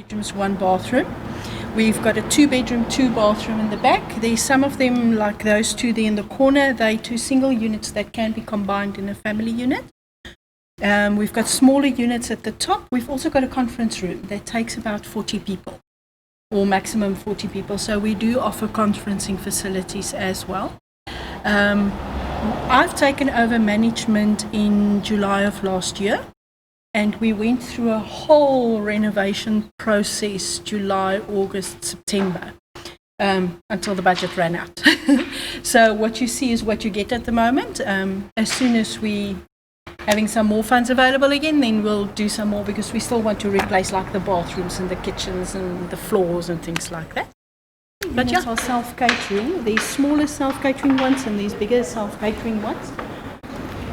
bedrooms, 1 bathroom. We've got a 2-bedroom, 2-bathroom in the back. There's some of them, like those two there in the corner, they're 2 single units that can be combined in a family unit. We've got smaller units at the top. We've also got a conference room that takes about 40 people, or maximum 40 people. So we do offer conferencing facilities as well. I've taken over management in July of last year. And we went through a whole renovation process, July, August, September, until the budget ran out. So what you see is what you get at the moment. As soon as we having some more funds available again, then we'll do some more, because we still want to replace like the bathrooms and the kitchens and the floors and things like that. But yeah, are self-catering. There's smaller self-catering ones and these bigger self-catering ones.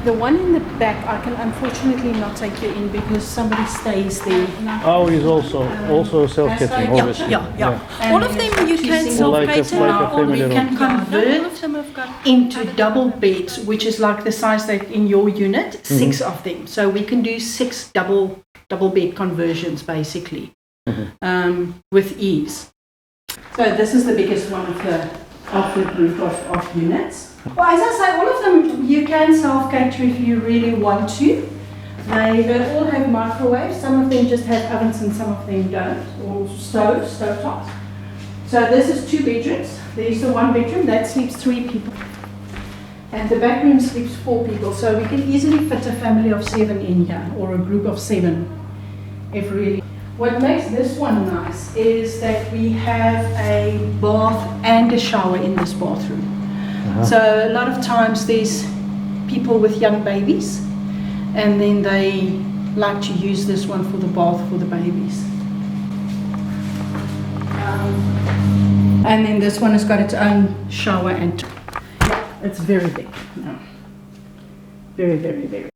The one in the back, I can unfortunately not take you in because somebody stays there. Oh, he's also self-catering, obviously. Yeah. All of them you can self-cater, or we can convert into double beds, which is like the size that in your unit, 6 of them. So we can do 6 double bed conversions basically, with ease. So this is the biggest one of the group of units. Well, as I say, all of them you can self-cater if you really want to. They all have microwaves. Some of them just have ovens and some of them don't, or stovetops. So this is 2 bedrooms. There's the 1 bedroom that sleeps 3 people, and the back room sleeps 4 people. So we can easily fit a family of 7 in here, or a group of 7, if really. What makes this one nice is that we have a bath and a shower in this bathroom. So a lot of times there's people with young babies, and then they like to use this one for the bath for the babies. And then this one has got its own shower, and it's very big. Very, very, very